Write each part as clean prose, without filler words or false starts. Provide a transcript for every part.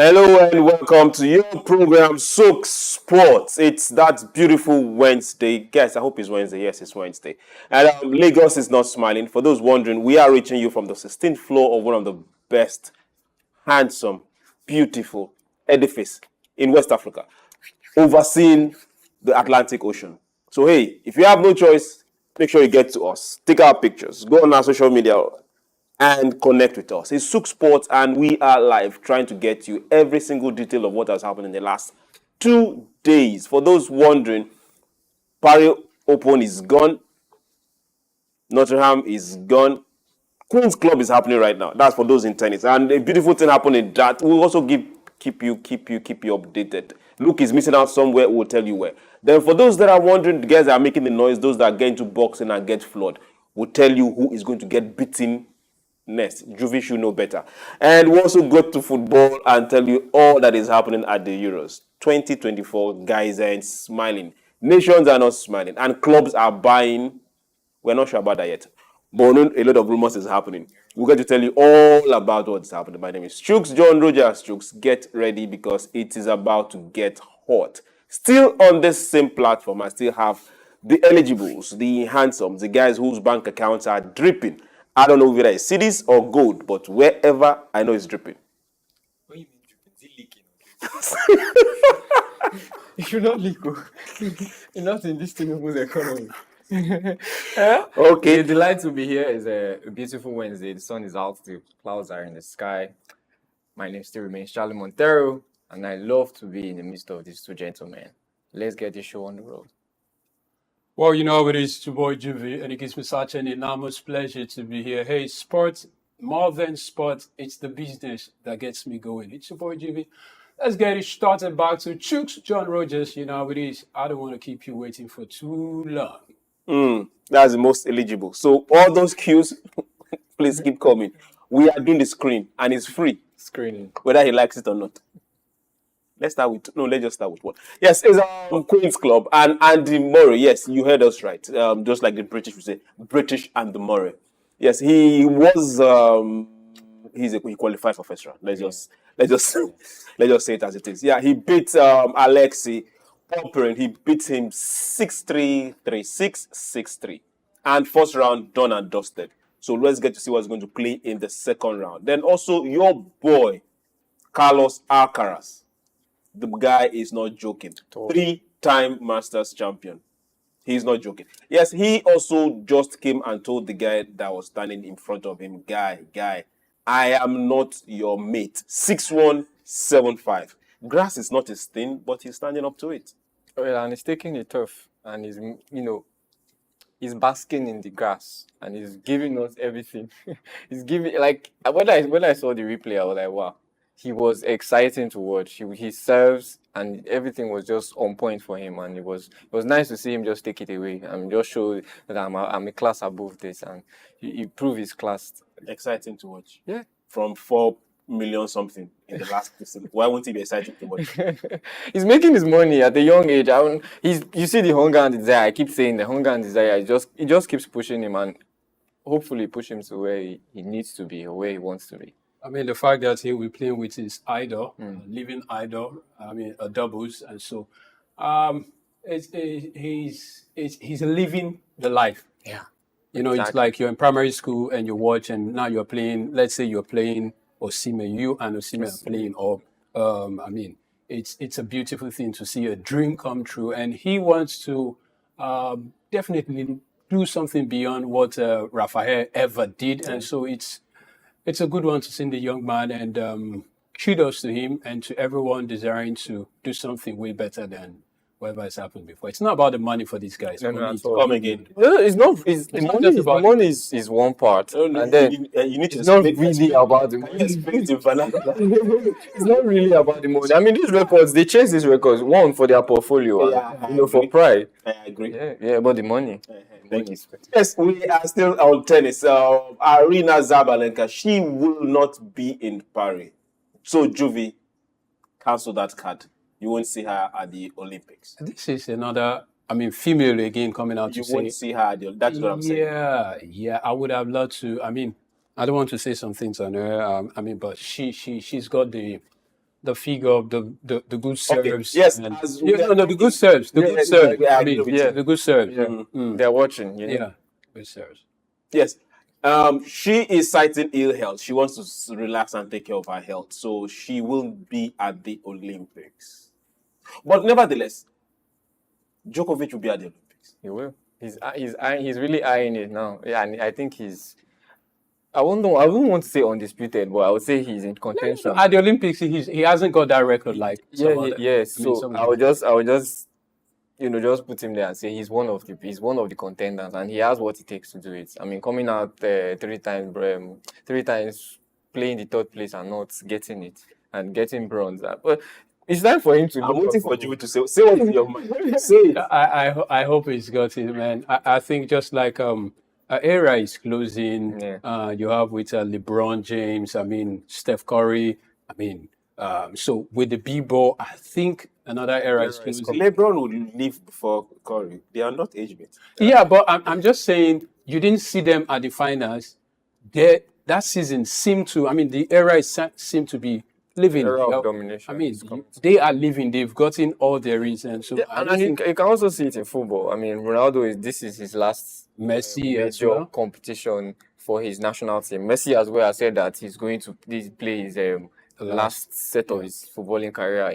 Hello and welcome to your program, SOUQ Sports. It's that beautiful Wednesday. Guys, I hope it's Wednesday. Yes, it's Wednesday. And Lagos is not smiling. For those wondering, we are reaching you from the 16th floor of one of the best, handsome, beautiful edifice in West Africa, overseeing the Atlantic Ocean. So hey, if you have no choice, make sure you get to us. Take our pictures. Go on our social media and connect with us. It's SOUQ Sports, and we are live trying to get you every single detail of what has happened in the last 2 days. For those wondering, Paris Open is gone. Nottingham is gone. Queen's Club is happening right now. That's for those in tennis. And a beautiful thing happened in that. We'll also keep you updated. Luke is missing out somewhere. We'll tell you where. Then for those that are wondering, the guys that are making the noise, those that get into boxing and get floored, we'll tell you who is going to get beaten next. Juvie should know better. And we'll also go to football and tell you all that is happening at the Euros 2024. Guys are smiling. Nations are not smiling. And clubs are buying. We're not sure about that yet. But a lot of rumors is happening. We're going to tell you all about what's happening. My name is SOUQ, John Rogers SOUQ. Get ready because it is about to get hot. Still on this same platform, I still have the eligibles, the handsomes, the guys whose bank accounts are dripping. I don't know whether it's cities or gold, but wherever I know it's dripping. What do you mean dripping? Is it leaking? You should not leak. You're not in this Tinubu's economy. Okay. The delight to be here is a beautiful Wednesday. The sun is out, the clouds are in the sky. My name still remains Charlie Montero, and I love to be in the midst of these two gentlemen. Let's get this show on the road. Well, you know, it is your boy Juvie, and it gives me such an enormous pleasure to be here. Hey, sports, more than sports, it's the business that gets me going. It's your boy Juvie. Let's get it started back to SOUQ, John Rogers. You know how it is. I don't want to keep you waiting for too long. That's the most eligible. So all those cues, please keep coming. We are doing the screen, and it's free, Screening. whether he likes it or not. Let's just start with one. Yes, it's Queen's Club and Andy Murray. Yes, you heard us right. Just like the British would say, British and the Murray. Yes, he was. He qualified for first round. Let's just say it as it is. Yeah, he beat Alexei Popyrin. He beat him 6-3, 3-6, 6-3, and first round done and dusted. So let's get to see what's going to play in the second round. Then also your boy Carlos Alcaraz. The guy is not joking. 3-time Masters champion. He's not joking. Yes, he also just came and told the guy that was standing in front of him, guy, I am not your mate. 6-1, 7-5. Grass is not his thing, but he's standing up to it. Well, and he's taking it tough, and he's basking in the grass, and he's giving us everything. He's giving, like, when I saw the replay, I was like, wow. He was exciting to watch. He serves, and everything was just on point for him, and it was nice to see him just take it away and just show that I'm a class above this, and he proved his class. Exciting to watch. Yeah. From 4 million something in the last season. Why won't he be exciting to watch? He's making his money at a young age. You see the hunger and desire. I keep saying the hunger and desire. It just keeps pushing him, and hopefully push him to where he needs to be or where he wants to be. I mean, the fact that he will be playing with his idol, living idol, doubles, and so he's living the life. Yeah. You know, It's like you're in primary school and you watch, and now you're playing. Let's say you're playing Osimhen, you and Osimhen are playing. Or it's a beautiful thing to see a dream come true, and he wants to definitely do something beyond what Rafael ever did, and so it's a good one to see the young man, and kudos to him and to everyone desiring to do something way better than whatever has happened before. It's not about the money for these guys. Come again. No, it's not. The money is one part, and then you need to it's not really about the money. It's not really about the money. I mean, these records, they chase these records one for their portfolio, for pride. I agree. Yeah, about the money. Thank you. Yes, we are still on tennis. Arina Sabalenka, she will not be in Paris. So, Juvie, cancel that card. You won't see her at the Olympics. This is another, female again coming out You to won't see her at the Olympics. That's what I'm saying. Yeah. I would have loved to. I don't want to say some things on her. But she's got the the figure of the good serves. Yes, and, as the good serves. The Yeah, good serves. yeah, I I mean, agree with you. the good serves. Yeah. They're watching, you know. Yeah, good serves. yes. She is citing ill health. She wants to relax and take care of her health, so she will be at the Olympics. But nevertheless, Djokovic will be at the Olympics. He will. He's really eyeing it now. Yeah, and I think he's. I wouldn't want to say undisputed, but I would say he's in contention. At the Olympics, he hasn't got that record like some other. So I would just just put him there and say he's one of the contenders, and he has what it takes to do it. I mean, coming out 3 times playing the third place and not getting it and getting bronze. But it's time for him to. I'm waiting for you to say what's in your mind. Say it. I hope he's got it, man. I think just like era is closing. Yeah. You have with LeBron James. I mean Steph Curry. I mean, so with the B-ball, I think another era is closing. LeBron would leave before Curry. They are not age mates. Yeah, but I'm just saying you didn't see them at the finals. That season seemed to. I mean, the era seemed to be living. Era of domination. I mean, they are living. They've gotten all their reasons. So and you can also see it in football. I mean, Ronaldo this is his last Messi as major well. competition for his national team. Messi as well has said that he's going to play his last set of his footballing career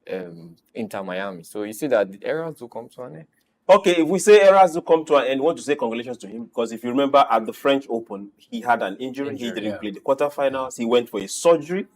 in Inter Miami. So you see that the eras will come to an end. Okay, if we say eras do come to an end, we want to say congratulations to him because if you remember at the French Open, he had an injury. He didn't play the quarterfinals. He went for a surgery.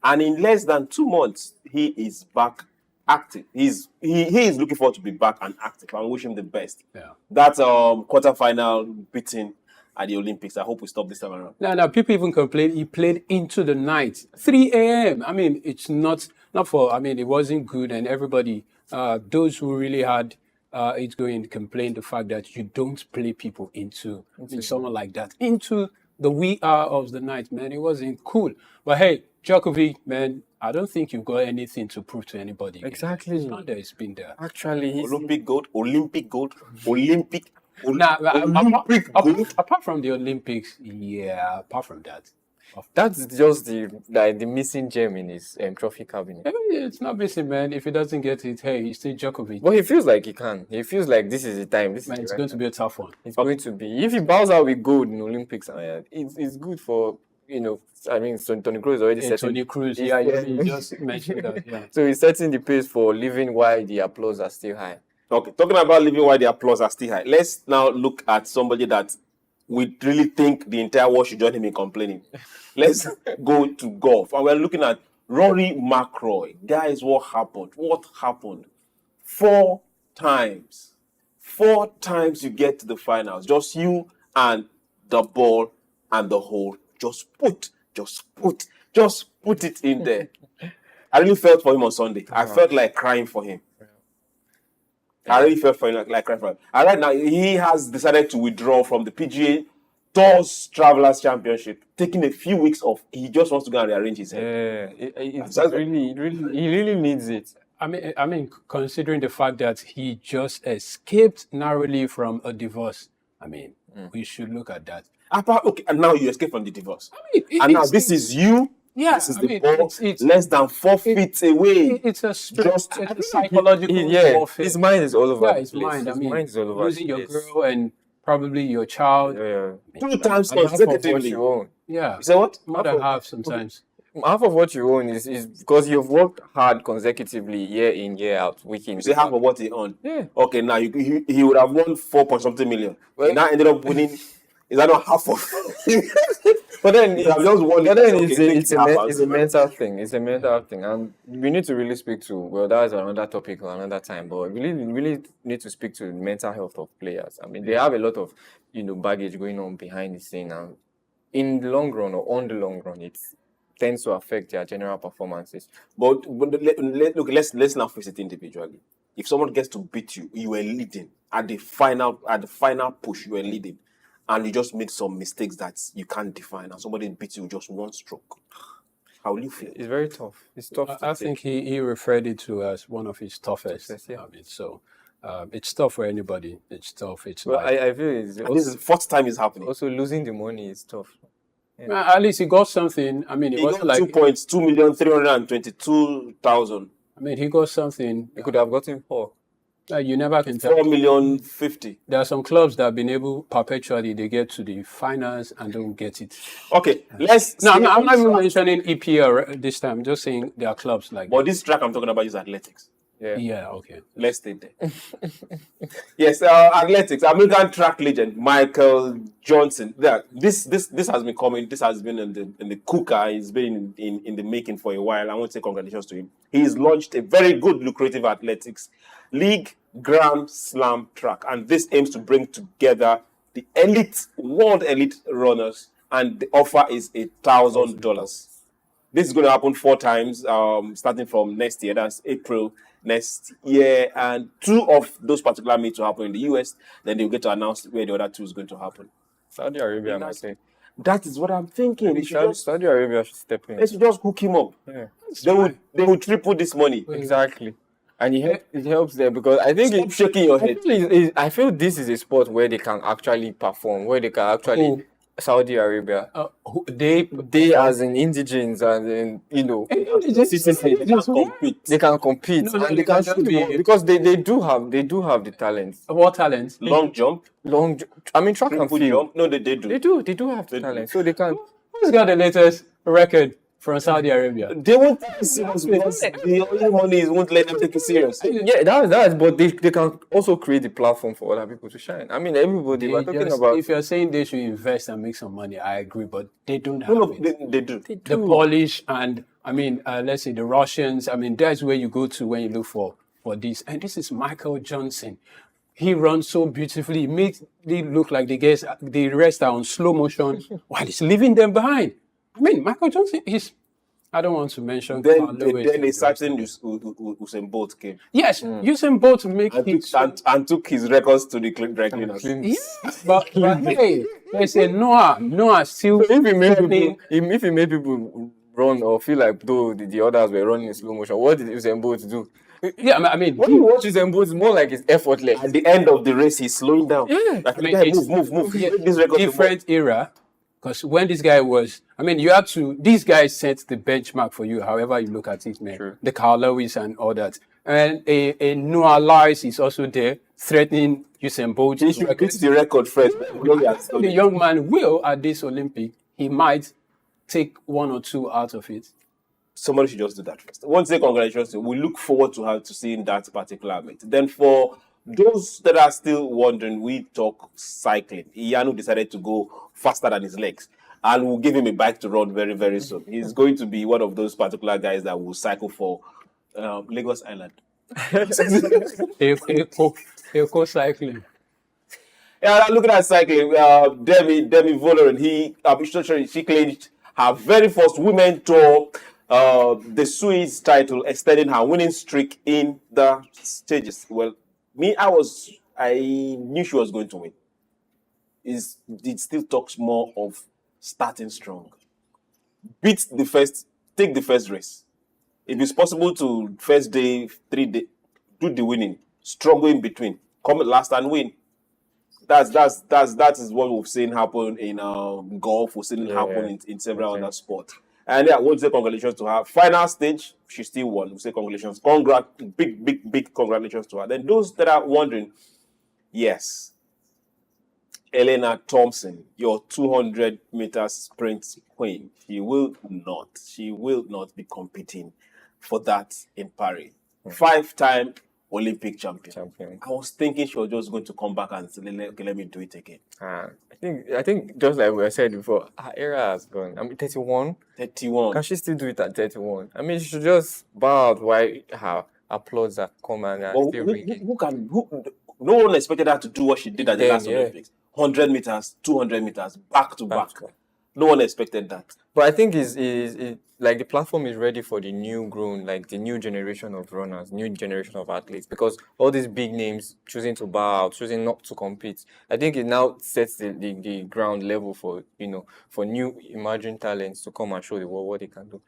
And in less than 2 months, he is back active. He is looking forward to be back and active. I wish him the best. Yeah. That quarterfinal beating at the Olympics, I hope we stop this time around. Now people even complain he played into the night, 3 a.m. I mean, it's not for. I mean, it wasn't good, and everybody, those who really had it's going to complain the fact that you don't play people into someone like that into the wee hour of the night, man. It wasn't cool. But hey, Djokovic, man, I don't think you've got anything to prove to anybody. Exactly. It's not there. It's been there. Actually, he's Olympic gold. Now, Olympic gold. apart from the Olympics, yeah, apart from that. That's just the missing gem in his trophy cabinet. It's not missing, man. If he doesn't get it, hey, he's still Djokovic. But he feels like he can. He feels like this is the time. Man, it's going to be a tough one. It's going to be. If he bows out with gold in Olympics, it's good for, I mean, so Tony Cruz already And setting. Tony Cruz, you just mentioned that. Yeah. So he's setting the pace for living while the applause are still high. Okay, talking about living while the applause are still high. Let's now look at somebody that we really think the entire world should join him in complaining. Let's go to golf. And we're looking at Rory McIlroy. Guys, what happened? What happened? 4 times. 4 times you get to the finals. Just you and the ball and the hole. Just put it in there. I really felt for him on Sunday. I felt like crying for him. I really felt for him like crying for him. And right now, he has decided to withdraw from the PGA Tours Travelers Championship, taking a few weeks off. He just wants to go and rearrange his head. He really needs it. I mean, considering the fact that he just escaped narrowly from a divorce, I mean, we should look at that. Okay, and now you escape from the divorce. I mean, and now this is you. Yeah, this is the ball. It's less than 4 feet away. It's a psychological warfare. His mind is all over. Yeah, his mind. I mean, is all over. Losing your girl and probably your child. Yeah. 2 times Half of what consecutively. you own. Yeah. You say what? More than half sometimes. Half of what you own is because you've worked hard consecutively year in, year out, week in. You say half of what he owned. Yeah. Okay, now he would have won 4-something million. Well, he now ended up winning. Is that not half of? But then just won. But then it's a mental thing. It's a mental thing, and we need to really speak to. Well, that is another topic or another time. But we really need to speak to the mental health of players. I mean, they have a lot of baggage going on behind the scene, and in the long run or on the long run, it tends to affect their general performances. But let's now face it individually. If someone gets to beat you, you were leading at the final push. You were leading. And you just made some mistakes that you can't define, and somebody beats you with just 1 stroke. How will you feel? It's very tough. It's tough. I think he referred it to as one of his toughest. Yeah. I mean, so it's tough for anybody. It's tough. It's well, like, I feel it's this is the 4th time it's happening. Also, losing the money is tough. At least he got something. I mean, it He wasn't got like 2,322,000. I mean, he got something. He could have gotten 4. You never can tell. 4,050,000. There are some clubs that have been able perpetually they get to the finals and don't get it. Okay, let's. No, I'm not even mentioning EPL this time. Just saying there are clubs like But this track I'm talking about is athletics. Yeah. yeah, okay. Let's stay there. Yes, athletics. American track legend Michael Johnson. This has been coming. This has been in the cooker. It's been in the making for a while. I want to say congratulations to him. He's launched a very good, lucrative athletics league Grand Slam track, and this aims to bring together the world elite runners, and the offer is $1,000. This is going to happen 4 times, starting from next year. That's April next year, and 2 of those particular meets will happen in the US. Then they'll get to announce where the other 2 is going to happen. Saudi Arabia might say. That is what I'm thinking. Saudi Arabia should step in. They should just hook him up. Yeah. They would triple this money. Exactly. And it helps there because I think Stop shaking your head. I feel this is a sport where they can actually perform, where they can actually Saudi Arabia. They As in indigents and in Compete. they can compete No, and they can just shoot the ball because they do have the talent. what talent? Long jump, Track and triple field. jump. No, they do. They do have the talent, so they can. Who's got the latest record from Saudi Arabia? They won't take it serious because the only money is won't let them take it serious. Yeah, that's but they can also create the platform for other people to shine. I mean, everybody we're talking about. If you're saying they should invest and make some money, I agree, but they don't have No, it. they do. The Polish and let's say the Russians. that's where you go to when you look for this. And this is Michael Johnson. He runs so beautifully. He makes it look like the rest are on slow motion while he's leaving them behind. I mean, Michael Johnson is. I don't want to mention. Then Lewis a certain Usain Bolt came Yes, using both to make it. and took his records to the dry cleaners. Yes, but hey, there's a Noah still. If he made people run or feel like though the others were running in slow motion, what did Usain Bolt do? Yeah, I mean, When you watch Usain Bolt, it's more like it's effortless. At the end of the race, he's slowing down. Yeah, Like, I mean, guy, it's move. yeah, This record different era. Because when this guy was, you have to. These guys set the benchmark for you. However you look at it, man. Sure. The Carl Lewis and all that, and a Noah Lyles is also there threatening Usain Bolt. He should beat the record first. The young man will at this Olympic. He might take 1 or 2 out of it. Somebody should just do that first. Once say congratulations, we look forward to seeing that particular meet. Then for those that are still wondering, we talk cycling. Iyanu decided to go faster than his legs, and we'll give him a bike to run very, very soon. He's going to be one of those particular guys that will cycle for Lagos Island. Eco cycling. Yeah, looking at cycling, Demi Vollering, she clinched her very first women tour, the Suisse title, extending her winning streak in the stages. Well, I knew she was going to win. It still talks more of starting strong. Take the first race. If it's possible to first day, 3 day, do the winning, struggle in between, come last and win. That is what we've seen happen in golf. We've seen it happen in several other sports. And I want to say congratulations to her. Final stage, she still won. We say congratulations. Big congratulations to her. Then those that are wondering, yes, Elaine Thompson, your 200 meters sprint queen, she will not be competing for that in Paris. 5-time Olympic champion. I was thinking she was just going to come back and say, okay, let me do it again. I think just like we said before, her era has gone. 31. 31. Can she still do it at 31? She should just bow out while her applause are come and still ringing. No one expected her to do what she did at the last Olympics. 100 meters, 200 meters, back to back. No one expected that. But I think is like the platform is ready for the new generation of runners, new generation of athletes, because all these big names choosing to bow out, choosing not to compete. I think it now sets the ground level for new emerging talents to come and show the world what they can do.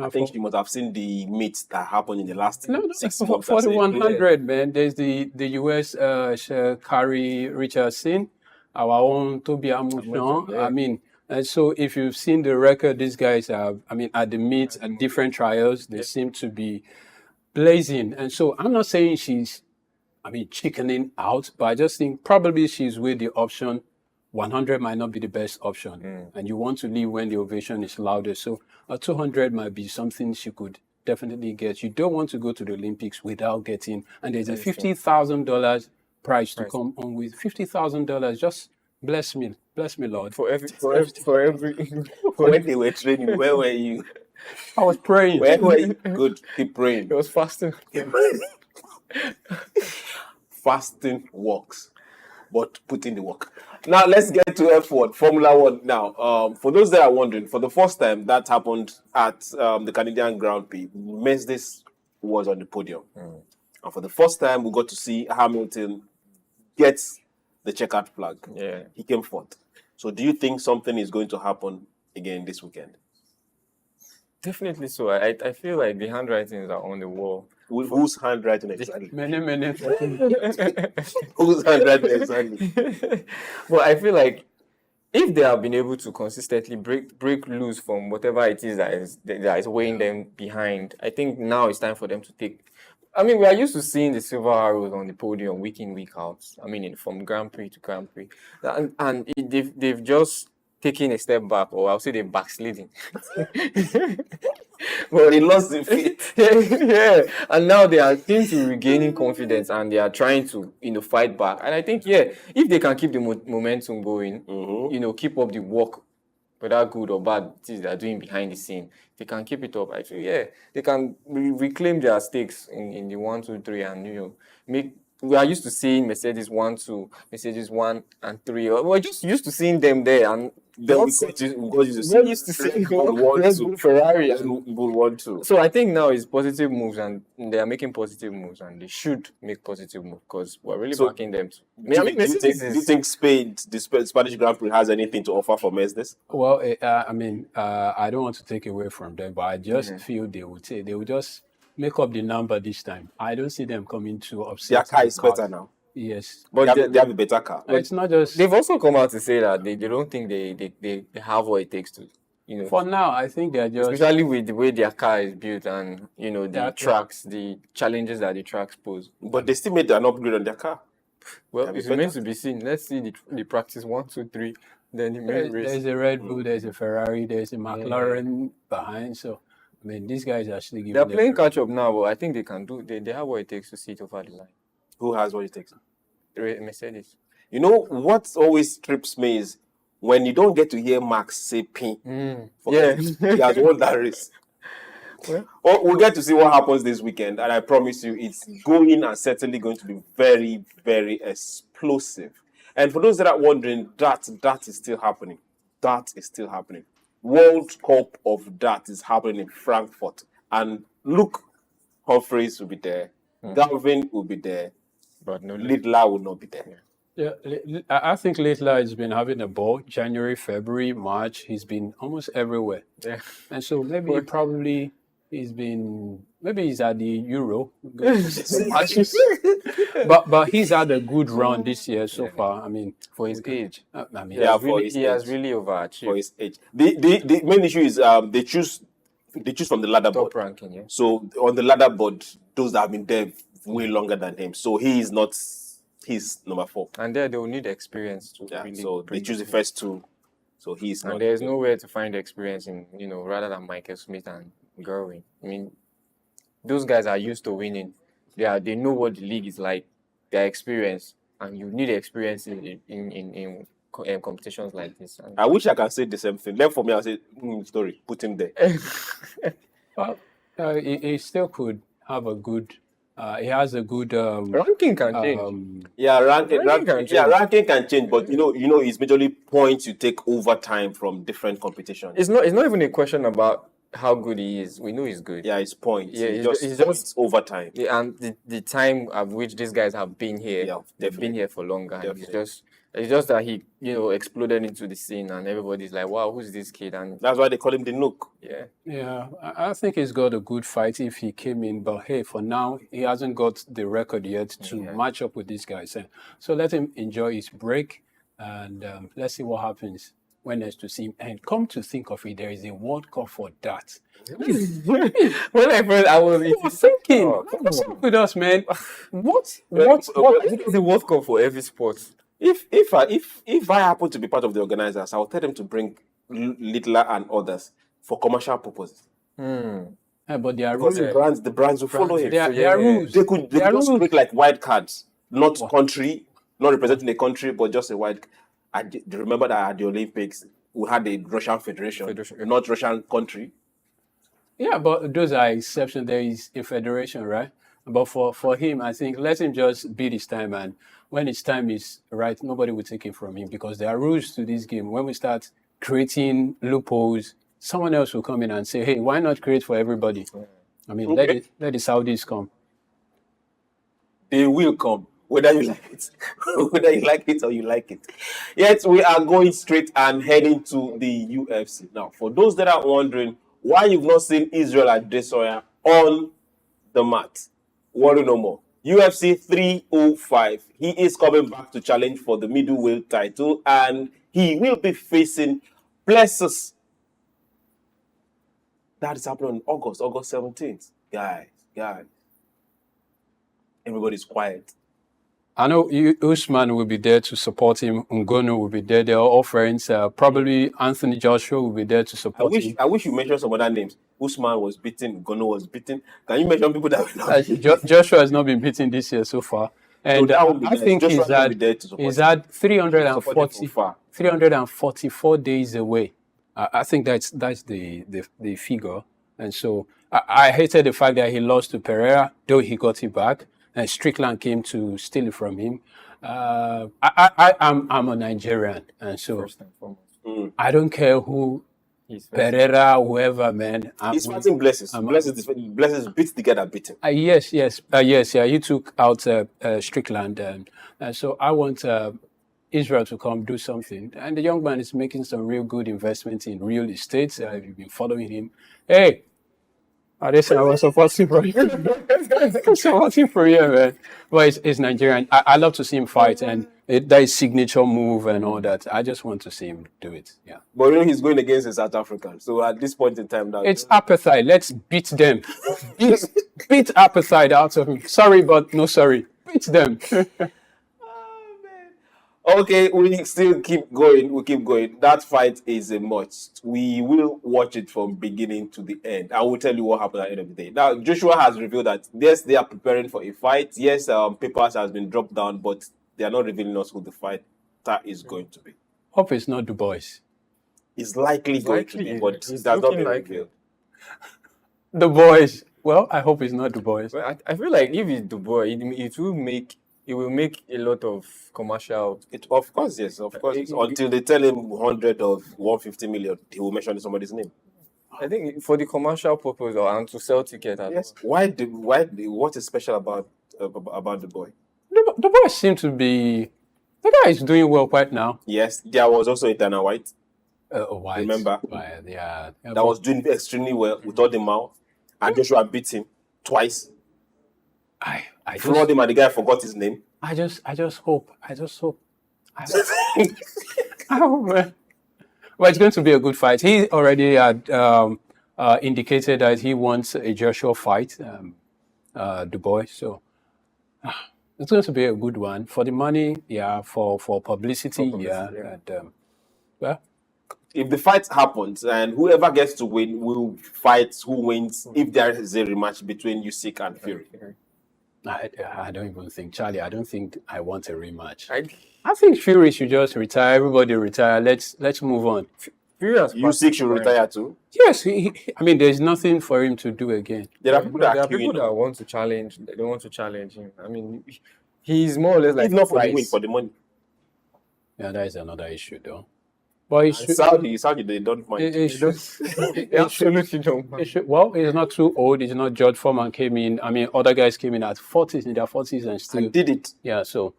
I think you must have seen the meets that happened in the last 6 months. For the 100, man, there's the US Carrie Richardson, our own Toby Amuchon. And so if you've seen the record, these guys have, I mean, at the meets, at different trials, they seem to be blazing. And so I'm not saying she's, I mean, chickening out, but I just think probably she's with the option 100 might not be the best option. And you want to leave when the ovation is louder. So a 200 might be something she could definitely get. You don't want to go to the Olympics without getting, and there's a $50,000 prize to come on with. $50,000, just bless me, Lord. For every When they were training, where were you? I was praying. Where were you? Good. Keep praying. it was fasting. Fasting works, but put in the work. Now let's get to F1, Formula One. Now, for those that are wondering, for the first time that happened at the Canadian Grand Prix, Mercedes was on the podium, and for the first time we got to see Hamilton get the checkered flag. Yeah. He came fourth. So, do you think something is going to happen again this weekend? Definitely so. I feel like the handwritings are on the wall. Whose handwriting exactly? Many. Whose handwriting exactly? But I feel like if they have been able to consistently break loose from whatever it is that is weighing them behind, I think now it's time for them to take. I mean, we are used to seeing the silver arrows on the podium week in, week out. I mean, from Grand Prix to Grand Prix, and they've just taken a step back, or I'll say they're backsliding. Well, they lost the faith. Yeah, and now they are seem to regaining confidence, and they are trying to fight back. And I think if they can keep the momentum going, keep up the work, whether good or bad things they are doing behind the scene, they can keep it up. I feel they can reclaim their stakes in the 1, 2, 3, and make. We are used to seeing Mercedes 1, 2, Mercedes 1 and 3. We're just used to seeing them there, and then we got used to seeing Red Bull, Ferrari, and Bull 1, 2. So I think now it's positive moves, and they are making positive moves, and they should make positive moves because we're really backing them. Do you think Spain, the Spanish Grand Prix, has anything to offer for Mercedes? Well, I don't want to take away from them, but I just feel they will just make up the number this time. I don't see them coming to upset. Their car is better now. Yes, but they have a better car. But it's not just. They've also come out to say that they don't think they have what it takes to. For now, I think they're just. Especially with the way their car is built and the tracks, the challenges that the tracks pose. But they still made an upgrade on their car. Well, it's remains to be seen. Let's see the practice 1, 2, 3. Then the main race. There's a Red Bull, there's a Ferrari, there's a McLaren behind. So. I mean, these guys actually give. They're playing catch up now, but I think they can do. They have what it takes to see it over the line. Who has what it takes? Mercedes. You know what always trips me is when you don't get to hear Max say "P." He has won that race. Well, we'll get to see what happens this weekend, and I promise you, it's going and certainly going to be very, very explosive. And for those that are wondering, that is still happening. That is still happening. World Cup of Dart is happening in Frankfurt, and Luke Humphreys will be there, Galvin will be there, but no Lidler will not be there. Yeah, I think Lidler has been having a ball. January, February, March, he's been almost everywhere. Yeah, and so maybe he's at the Euro, but he's had a good run this year so far. I mean, for his age, he has really overachieved for his age. The main issue is they choose from the ladder board. Top ranking, yeah. So on the ladder board, those that have been there way longer than him. So he's number 4. And there they will need experience to. Yeah. So they choose the first 2. So he's not. And there's nowhere to find experience in rather than Michael Smith and Gerwin. I mean, those guys are used to winning. They know what the league is like. They're experienced, and you need experience in competitions like this. And I wish I could say the same thing. Then for me, I'll say, story, put him there. Well, he still could have a good. He has a good ranking can change. Ranking can change, but it's majorly points you take over time from different competitions. It's not even a question about how good he is. We know he's good. Yeah, it's points. Yeah, it's just over time. Yeah, and the time at which these guys have been here, they've been here for longer. It's just that he, exploded into the scene, and everybody's like, "Wow, who's this kid?" And that's why they call him the Nook. Yeah. Yeah, I think he's got a good fight if he came in, but hey, for now he hasn't got the record yet to match up with these guys. So let him enjoy his break, and let's see what happens. when next to see him. And come to think of it, there is a World Cup for that. When I first, I was thinking, come what's on. up with us, man? What? I think it's a World Cup for every sport. If I happen to be part of the organizers, I'll tell them to bring Littler and others for commercial purposes. Yeah, but there are Because rules. the brands will follow him. There are rules. They could There are just rules. create like wild cards, not country, not representing a country, but just a wild. Do you remember that at the Olympics we had the Russian Federation. Not Russian country. Yeah, but those are exceptions. There is a federation, right? But for him, I think let him just beat his time, and when his time is right, nobody will take it from him because there are rules to this game. When we start creating loopholes, someone else will come in and say, "Hey, why not create for everybody?" I mean, let the Saudis come. They will come, whether you like it, whether you like it or you like it. Yet we are going straight and heading to the UFC now. For those that are wondering why you've not seen Israel Adesanya on the mat, worry no more. UFC 305. He is coming back to challenge for the middleweight title, and he will be facing Plessis. That is happening on August 17th. Guys. Everybody's quiet. I know Usman will be there to support him. Ngannou will be there. They're all friends. Probably Anthony Joshua will be there to support him. I wish you mentioned some other names. Usman was beaten. Ngannou was beaten. Can you mention people that were not Joshua has not been beaten this year so far. And I think he's at 344 days away. I think that's the figure. And so I hated the fact that he lost to Pereira, though he got it back. And Strickland came to steal it from him. I'm a Nigerian, and so First and foremost. I don't care who Pereira, whoever, man. He's fighting Blesses. Blesses beats the guy that beat him. Yes. He took out Strickland, and so I want Israel to come do something. And the young man is making some real good investment in real estate. You've been following him. Hey. I was supporting for you. I'm supporting for you, man. But it's Nigerian. I love to see him fight, and that is signature move and all that. I just want to see him do it. Yeah. But he's going against a South African. So at this point in time, now it's appetite. Let's beat them. beat appetite out of him. Sorry, but no sorry. Beat them. Okay, we still keep going. We keep going. That fight is a must. We will watch it from beginning to the end. I will tell you what happened at the end of the day. Now, Joshua has revealed that yes, they are preparing for a fight. Yes, papers has been dropped down, but they are not revealing us who the fighter is going to be. Hope it's not Du Bois. It's likely going to be, but it has not been revealed. Du Bois. Well, I hope it's not Du Bois. Well, I feel like if it's Du Bois, it will make a lot of commercial. Of course. Until they tell him 100 or 150 million, he will mention somebody's name. I think for the commercial purpose and to sell tickets. Yes. Why? What is special about the boy? The boy seems to be. The guy is doing well right now. Yes, there was also a Dana White. White. Remember? White, yeah. That was doing extremely well with all the mouth, and Joshua beat him twice. I floored him and the guy forgot his name. I just hope. I hope, man. Well, it's going to be a good fight. He already had indicated that he wants a Joshua fight, Du Bois. So it's going to be a good one. For the money, yeah. For publicity, yeah. And, if the fight happens and whoever gets to win will fight who wins if there is a rematch between Usyk and Fury. I don't even think, Charlie, I don't think I want a rematch. I think Fury should just retire. Everybody retire. Let's move on. Usyk should retire too? Yes. I mean, there's nothing for him to do again. There are people that want to challenge. They want to challenge him. I mean, he's more or less like... It's not for the win, for the money. Yeah, that is another issue, though. But Saudi, they don't mind. They absolutely don't mind. Well, he's not too old. He's not. George Foreman came in. I mean, other guys came in at 40s, in their 40s, and still did it. Yeah, so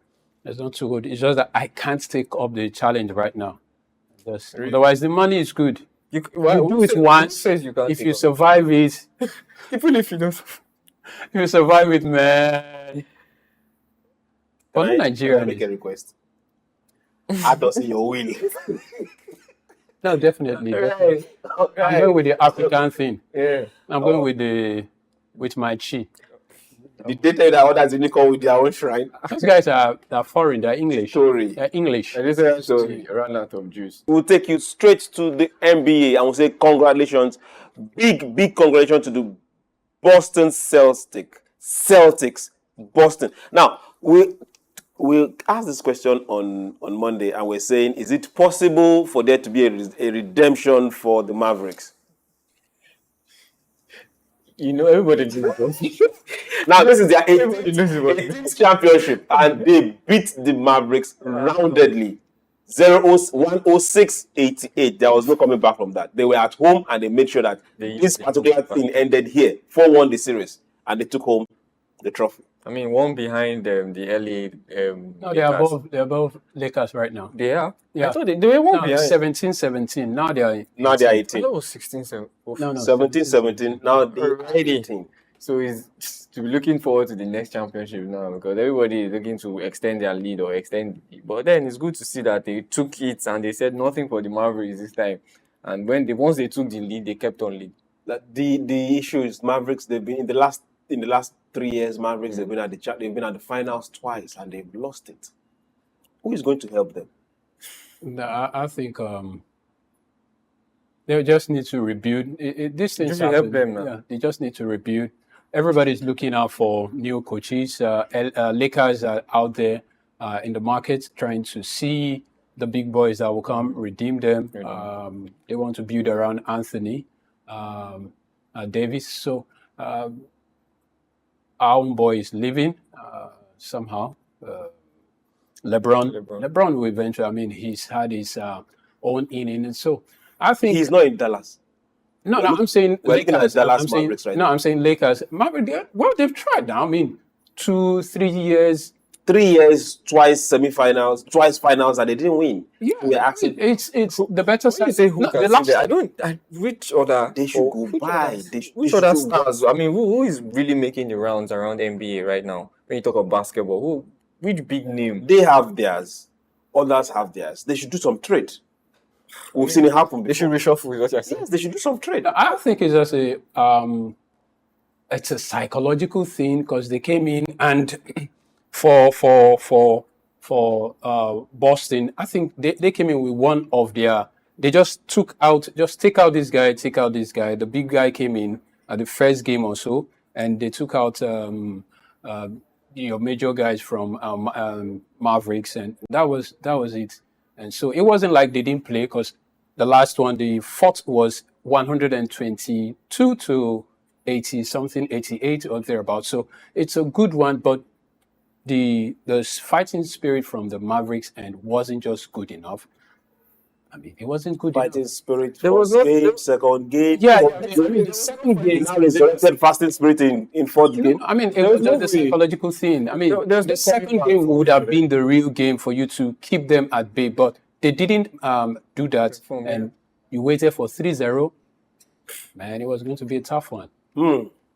it's not too old. It's just that I can't take up the challenge right now. Really? Otherwise, the money is good. You do it once. If you survive it, even if you don't, if you survive it, man. But Nigeria, make a request. Add us in your will. No, definitely. Right. I'm going with the African thing. Yeah. I'm going with my chi. Did they tell you that others didn't come with their own shrine? Those guys are foreign. They're English. Story. They're English. And this is story. Run out of juice. We'll take you straight to the NBA and we'll say congratulations. Big congratulations to the Boston Celtics. Boston. Now, we'll ask this question on Monday and we're saying, is it possible for there to be a redemption for the Mavericks? Everybody knows. Now, this is their Everybody knows about it. 18th championship and they beat the Mavericks roundedly. 106-88. There was no coming back from that. They were at home and they made sure that this particular thing ended here. 4-1 the series and they took home the trophy. I mean, one behind the LA. No, they're above Lakers right now. They are. Yeah. I thought they were one Now behind. 17-17. Now they are. Now they are I 18. thought it was 16-7. No. 17-17. Now they are Already. 18. So he's to be looking forward to the next championship now because everybody is looking to extend their lead or extend. But then it's good to see that they took it and they said nothing for the Mavericks this time. And once they took the lead, they kept on lead. The issue is Mavericks. They've been in the last 3 years. Mavericks they've been at the finals twice and they've lost it. Who is going to help them? No, I think they just need to rebuild. These things Just help happen. them now. Yeah, they just need to rebuild. Everybody's looking out for new coaches. Lakers are out there in the market trying to see the big boys that will come redeem them. They want to build around Anthony Davis. So our own boy is leaving somehow. LeBron will eventually. I mean, he's had his own inning, and so I think He's not in Dallas. No, I'm saying We're looking at Lakers. Dallas I'm saying, Mavericks right no, now. I'm saying Lakers. They've tried now. I mean, 2-3 years. 3 years, twice semifinals, twice finals, and they didn't win. Yeah, We're asking. it's the better When you side. say who No, can the see last that, which other They should go which by. other- They should- which they other should go stars? I mean, who is really making the rounds around NBA right now? When you talk of basketball, which big name? They have theirs. Others have theirs. They should do some trade. We've seen it happen before. They should reshuffle with what you're saying. Yes, they should do some trade. I think it's just it's a psychological thing because they came in and for Boston, I think they came in with one of their. They just take out this guy. The big guy came in at the first game or so, and they took out major guys from Mavericks, and that was it. And so it wasn't like they didn't play because the last one, the fourth was 122 to 80 something, 88 or thereabouts. So it's a good one, but the fighting spirit from the Mavericks and wasn't just good enough. I mean, it wasn't good Fighting enough. spirit. There was First not- game, second game. Yeah, fourth I mean, the second They game. now resurrected fasting spirit in fourth game. I mean, it There was was just no a way. psychological thing. I mean, There's the no second coming game back would from have been the real game for you to keep them at bay, but they didn't do that, Perform, and you waited for 3-0. Man, it was going to be a tough one.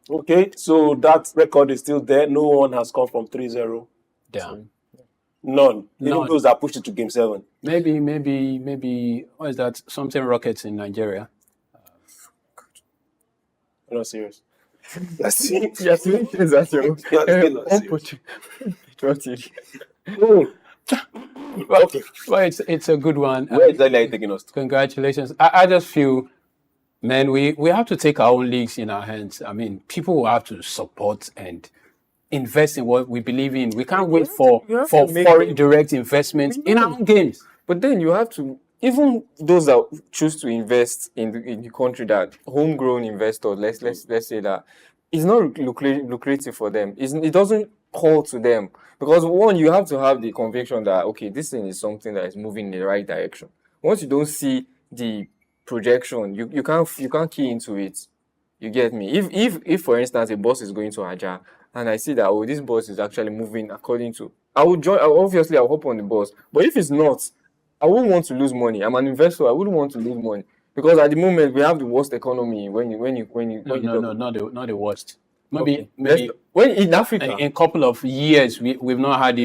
Okay, so that record is still there. No one has come from 3-0. Down. None. Even None. those that pushed it to game 7. Maybe, what is that? Something Rockets in Nigeria. I'm not serious. That's it. Yes, that's your Patriotic. Well, it's a good one. Where exactly are you taking us to? Congratulations. I just feel, man, we have to take our own leagues in our hands. I mean, people will have to support and invest in what we believe in. We can't wait for you have to make foreign it- direct investment in our own games. But then you have to, even those that choose to invest in the country, that homegrown investors, let's say that it's not lucrative for them. It doesn't call to them because one, you have to have the conviction that okay, this thing is something that is moving in the right direction. Once you don't see the projection, you can't key into it. You get me? If for instance a boss is going to Aja and I see that this boss is actually moving according to, I will join. Obviously, I'll hop on the bus. But if it's not, I wouldn't want to lose money. I'm an investor. I wouldn't want to lose money because at the moment we have the worst economy. When you No, not the worst. Maybe when in Africa, in a couple of years we've not had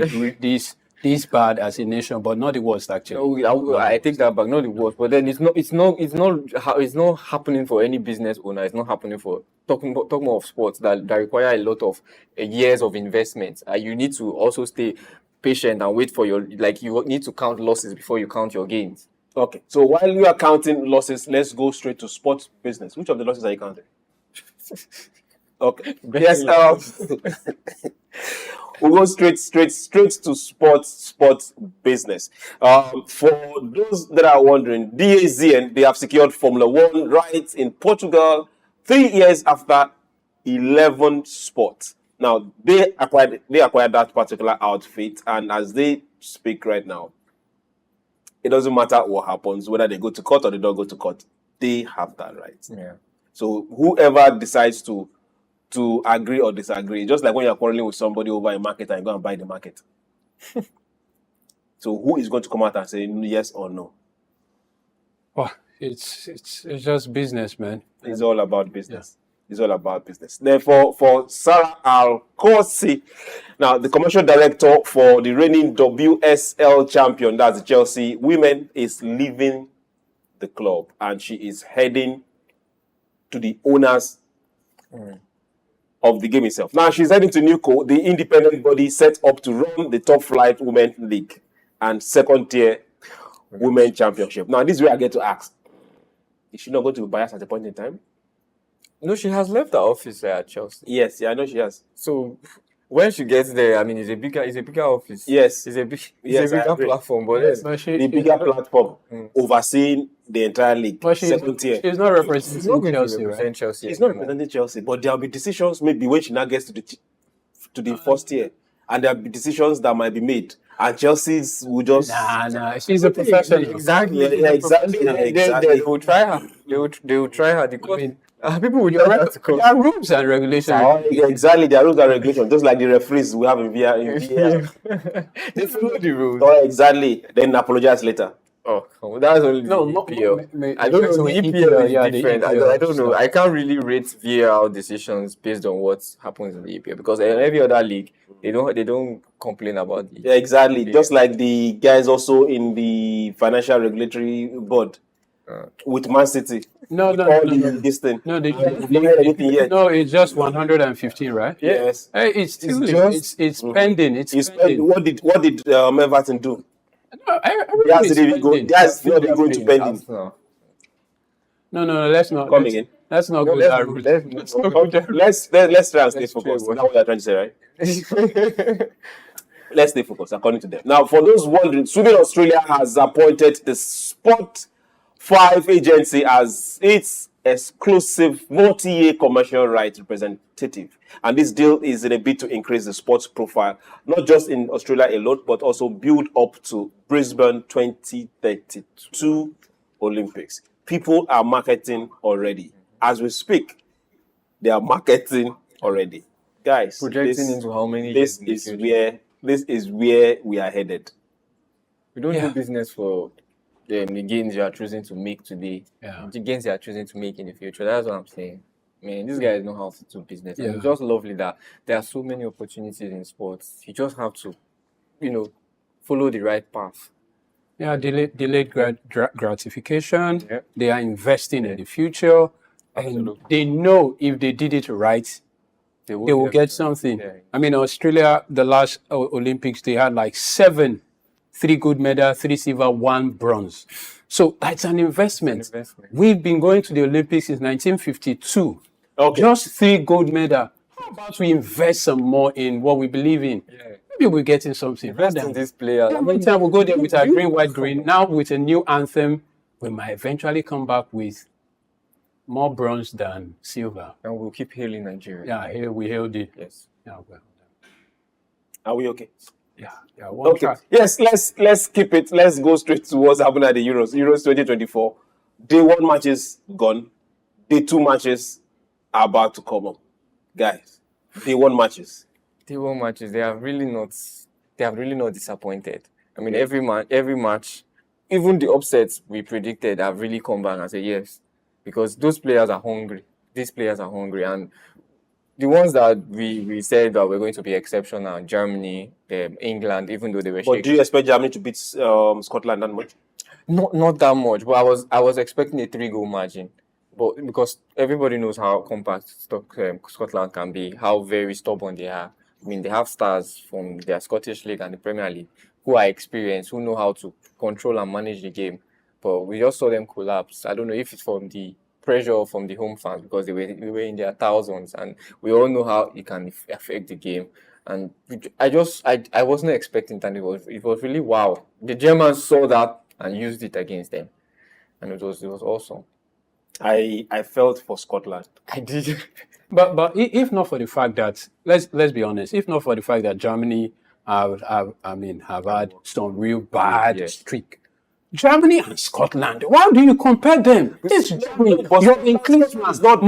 this this bad as a nation, but not the worst actually. I take that back. Not the worst, but then it's not happening for any business owner. It's not happening for talking more of sports that require a lot of years of investment. You need to also stay patient and wait for you need to count losses before you count your gains. Okay, so while you are counting losses, let's go straight to sports business. Which of the losses are you counting? Okay. Yes. We'll go straight to sports business. For those that are wondering, DAZN, they have secured Formula One rights in Portugal 3 years after 11 sports. Now they acquired that particular outfit, and as they speak right now, it doesn't matter what happens, whether they go to court or they don't go to court. They have that right. Yeah. So whoever decides to agree or disagree, just like when you're quarreling with somebody over a market and you go and buy the market. So who is going to come out and say yes or no? Oh, it's just business, man. It's all about business. It's all about business. Therefore, for Sarah Alcorsi, now the commercial director for the reigning WSL champion, that's Chelsea women, is leaving the club and she is heading to the owners of the game itself. Now she's heading to NewCo, the independent body set up to run the top flight women league and second tier women championship. Now this is where I get to ask: is she not going to be biased at a point in time? No, she has left the office there at Chelsea. Yes, I know she has. So when she gets there, I mean, it's a bigger office. Yes, it's a bigger platform, but yes, the bigger platform overseeing the entire league. But second tier. She's not representing Chelsea, right? Chelsea. She's not representing Chelsea, but there will be decisions maybe when she now gets to the first tier, and there will be decisions that might be made. And Chelsea's will just nah. She's a professional. Exactly. They will try her. They will try her. People will there are rules and regulations. Exactly, there are rules and regulations, just like the referees we have in VR. They follow the rules. Oh, exactly. Then apologize later. Oh, that's only EPL. I don't know. EPL is different. I don't know. I can't really rate VAR decisions based on what happens in the EPL because in every other league they don't complain about it. Yeah, exactly. VAR. Just like the guys also in the financial regulatory board with Man City. No. This thing. No, it's just 115, right? Yes. Hey, it's pending. It's pending. What did Everton do? No, That's not going to pending. No, let's not. Come again. Let's not go that route. Let's try and stay focused. That's what you're trying to say, right? Let's stay focused, according to them. Now, for those wondering, Swimming Australia has appointed the Sport 5 agency as its exclusive multi-year commercial rights representative. And this deal is in a bid to increase the sports profile, not just in Australia alone, but also build up to Brisbane 2032 Olympics. People are marketing already. As we speak, they are marketing already. Guys, projecting into how many this is where we are headed. We don't do business for the gains you are choosing to make today. Yeah. The gains you are choosing to make in the future. That's what I'm saying. Man, these guys know how to do business. Yeah. And it's just lovely that there are so many opportunities in sports. You just have to, follow the right path. Yeah, delayed gratification. Yeah. They are investing in the future. Absolutely. And they know if they did it right, they will get something. Yeah. I mean, Australia, the last Olympics, they had like 7 3 gold medals, 3 silver, 1 bronze. So that's an investment. We've been going to the Olympics since 1952. Okay. Just 3 gold medals. How about we invest some more in what we believe in? Yeah. Maybe we're getting something. Invest in these players. Every time we go there with our green, white, green, now with a new anthem, we might eventually come back with more bronze than silver. And we'll keep hailing Nigeria. Yeah, here we held it. Yes. Yeah, well. Are we okay? Yeah. One Okay. track. Yes, let's keep it. Let's go straight to what's happening at the Euros. Euros 2024. Day 1 matches gone. Day 2 matches are about to come up. Guys, Day 1 matches. Day 1 matches, they have really not disappointed. I mean, every match, even the upsets we predicted have really come back and said yes. Because those players are hungry. These players are hungry, and the ones that we said that were going to be exceptional, Germany, England, even though they were But shaky. do you expect Germany to beat Scotland that much? Not that much, but I was expecting a 3-goal margin. But because everybody knows how compact Scotland can be, how very stubborn they are. I mean, they have stars from their Scottish League and the Premier League who are experienced, who know how to control and manage the game. But we just saw them collapse. I don't know if it's from the pressure from the home fans because they were in their thousands, and we all know how it can affect the game. And I wasn't expecting that. It was really wow. The Germans saw that and used it against them, and it was awesome. I felt for Scotland. I did. But if not for the fact that let's be honest, if not for the fact that Germany have had some real bad streak. Germany and Scotland. Why do you compare them? This Germany, you're in Klinsmann. It's not I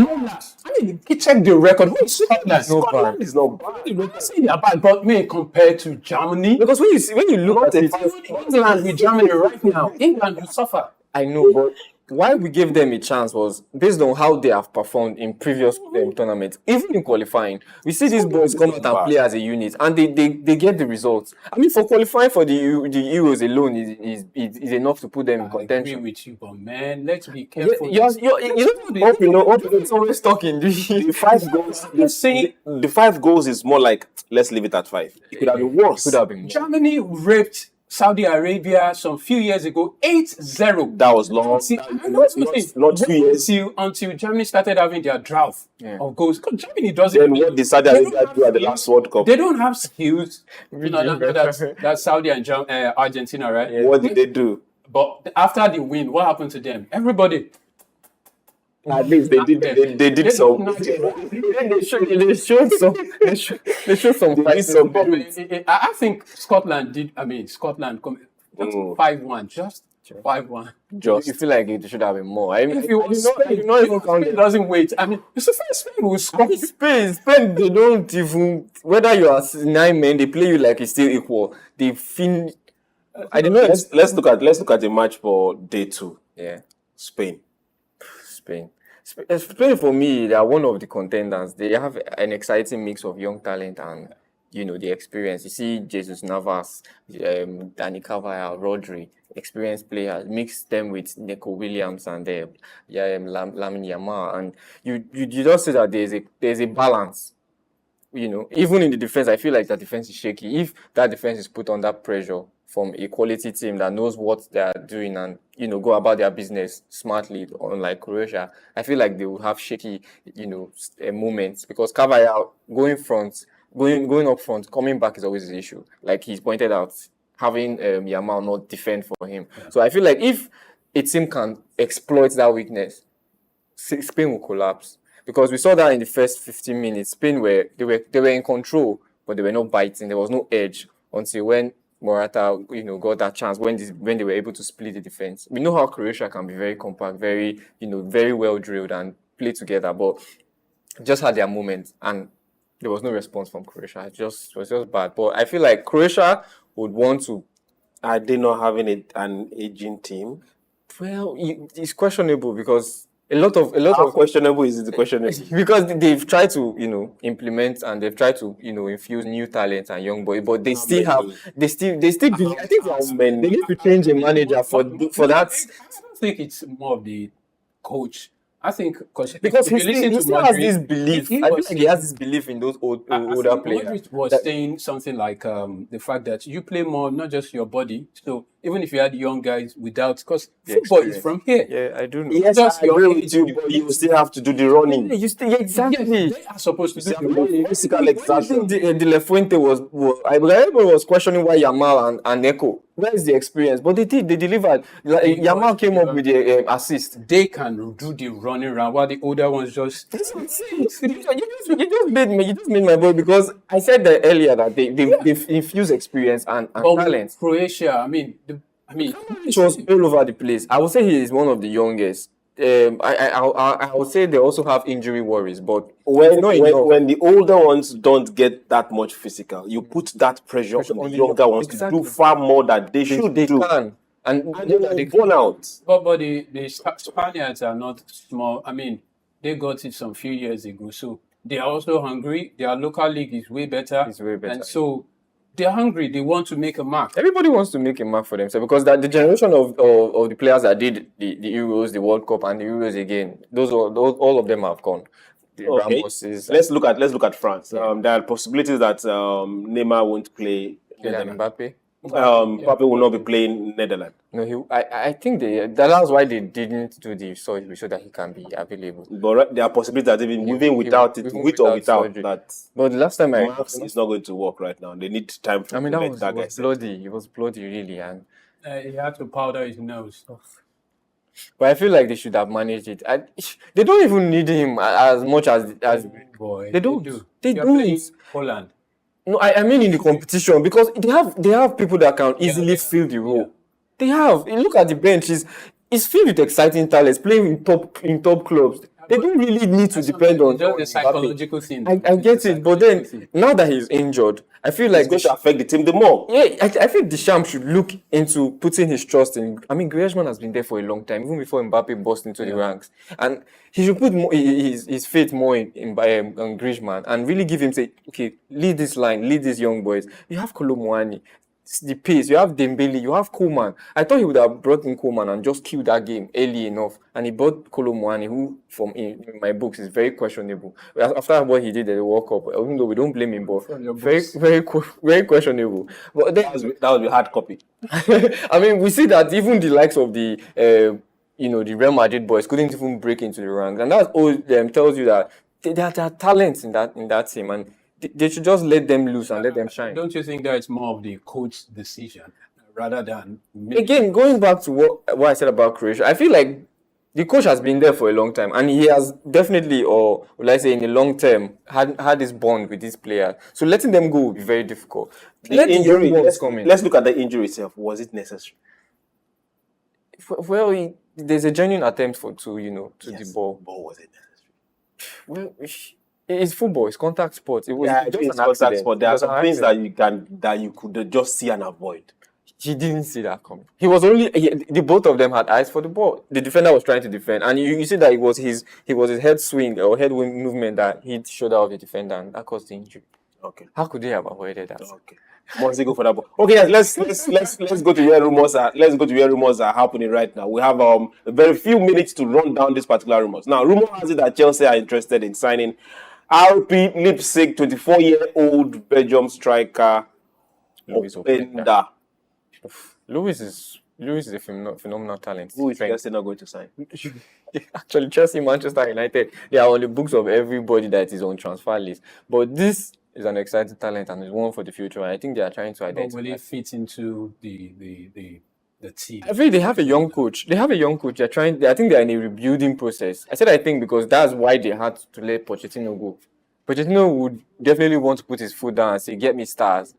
mean, check the record. Who is Scotland? Scotland is not bad. Say they're bad, but me compared to Germany. Because when you look at it, England with Germany right now, England will suffer. I know, but why we gave them a chance was based on how they have performed in previous tournaments, even in qualifying. We see these boys come out and play as a unit, and they get the results. I mean, for qualifying for the Euros alone is enough to put them in I contention. agree with you, but man, let's be careful. It's always talking. The 5 goals. The 5 goals is more like let's leave it at 5. It could have been worse. Could have been more. Germany raped Saudi Arabia some few years ago, 8-0. That was long. See, I know not 2 years. until Germany started having their drought of goals. Because Germany doesn't. Then what did Saudi Arabia do at the last World Cup? They don't have skills. You know, that's Saudi and Argentina, right? Yeah. What did they do? But after the win, what happened to them? Everybody. At least they did some. They showed some. I think Scotland did. I mean, Scotland 5-1, just 5-1. You feel like it should have been more. I mean, If you want Spain doesn't wait. I mean, it's the first Spain will score. Spain, they don't even, whether you are 9 men, they play you like it's still equal. They feel. I don't know. Let's look at the match for day 2. Yeah, Spain. Spain for me, they are one of the contenders. They have an exciting mix of young talent and the experience. You see Jesus Navas, Dani Carvajal, Rodri, experienced players. Mix them with Nico Williams and Lamine Yamal, and you just see that there's a balance. Even in the defense, I feel like that defense is shaky. If that defense is put under pressure from a quality team that knows what they are doing and go about their business smartly, unlike Croatia, I feel like they will have shaky moments because Carvajal going up front, coming back is always an issue. Like he's pointed out, having Yamal not defend for him. Yeah. So I feel like if a team can exploit that weakness, Spain will collapse. Because we saw that in the first 15 minutes, Spain they were in control, but they were not biting. There was no edge until when Morata, got that chance when they were able to split the defense. We know how Croatia can be very compact, very, very well drilled and play together, but just had their moment and there was no response from Croatia. It was just bad. But I feel like Croatia would want to. Are they not having an aging team? Well, it's questionable because. How questionable is it? Questionable because they've tried to, implement and they've tried to, infuse new talent and young boys, but they still believe. I think they need to change a manager for that. I don't think it's more of the coach. I think because he still has this belief. I feel like he has this belief in those older players. Madrid was saying something like the fact that you play more, not just your body. So even if you had young guys without, because football is from here. Yeah, I do know. Yes, I agree with you, but you still have to do the running. Exactly. They are supposed to do the running. Physical exertion. The La Fuente everybody was questioning why Yamal and Neko. Where is the experience? But they delivered. Yamal came up with the assist. They can do the running around while the older ones just. You just made my boy because I said that earlier that they've infused experience and talent. Croatia, I mean, it was all over the place. I would say he is one of the youngest. I would say they also have injury worries, but when the older ones don't get that much physical, you put that pressure on the younger ones to do far more than they should do. Can. And they burn out. But the Spaniards are not small. I mean, they got it some few years ago. So they are also hungry. Their local league is way better. It's way better. And so they're hungry. They want to make a mark. Everybody wants to make a mark for themselves because that the generation of the players that did the Euros, the World Cup, and the Euros again, those all of them have gone. The Okay. Ramoses, Let's look at France. There are possibilities that Neymar won't play Kylian Netherlands. Mbappe. Mbappe will not be playing Netherlands. No, I think that's why they didn't do the surgery so that he can be available. But there are possibilities that even without it, with or without surgery. that, But the last time Max is not going to work right now. They need time to that let was, that guy was set. bloody. It was bloody, really, and. He had to powder his nose. But I feel like they should have managed it. They don't even need him as much as Boy, they don't. They You're don't. playing Holland. No, I mean in the competition because they have people that can easily fill the role. Yeah. They have. You look at the bench; it's filled with exciting talents playing in top clubs. They don't really need to depend on Just the Mbappe. psychological thing. I get it, but then now that he's injured, I feel like It's going to affect the team the more. yeah, I think Deschamps should look into putting his trust in. I mean, Griezmann has been there for a long time, even before Mbappe burst into the ranks, and he should put more, his faith more in Griezmann and really give him say, okay, lead this line, lead these young boys. You have Kolo Muani, the pace. You have Dembele, you have Koeman. I thought he would have brought in Koeman and just killed that game early enough, and he brought Kolo Muani, who from in my books is very questionable. After what he did at the World Cup, even though we don't blame him, but very questionable. But then, That was the hard copy. I mean, we see that even the likes of the the Real Madrid boys couldn't even break into the ranks, and that all tells you that there are talents in that team, and they should just let them loose and let them shine. Don't you think that it's more of the coach's decision rather than Again, going back to what I said about Croatia, I feel like the coach has been there for a long time, and he has definitely, or will I say, in the long term, had this bond with these players. So letting them go will be very difficult. Let the young ones come in. Let's look at the injury itself. Was it necessary? Well, there's a genuine attempt to the ball. Was it necessary? Well, it's football. It's contact sport. It was just it's an contact accident. sport. There It are was an some things accident. that you could just see and avoid. He didn't see that coming. He was the both of them had eyes for the ball. The defender was trying to defend, and you see that it was his head swing or head movement that hit shoulder of the defender, and that caused the injury. Okay. How could they have avoided that? Okay. Must he go for that ball? Okay, yes, let's go to where rumors are. Let's go to where rumors are happening right now. We have a very few minutes to run down these particular rumors. Now, rumor has it that Chelsea are interested in signing RP Leipzig 24-year-old Belgium striker Luis Openda. Luis is a phenomenal talent. Who is Chelsea not going to sign? Actually, Chelsea, Manchester United, they are on the books of everybody that is on transfer list. But this is an exciting talent and is one for the future. And I think they are trying to But identify. will it fit into the team? I think they have a young coach. They're trying. I think they're in a rebuilding process. I said I think because that's why they had to let Pochettino go. Pochettino would definitely want to put his foot down and say, "Get me stars."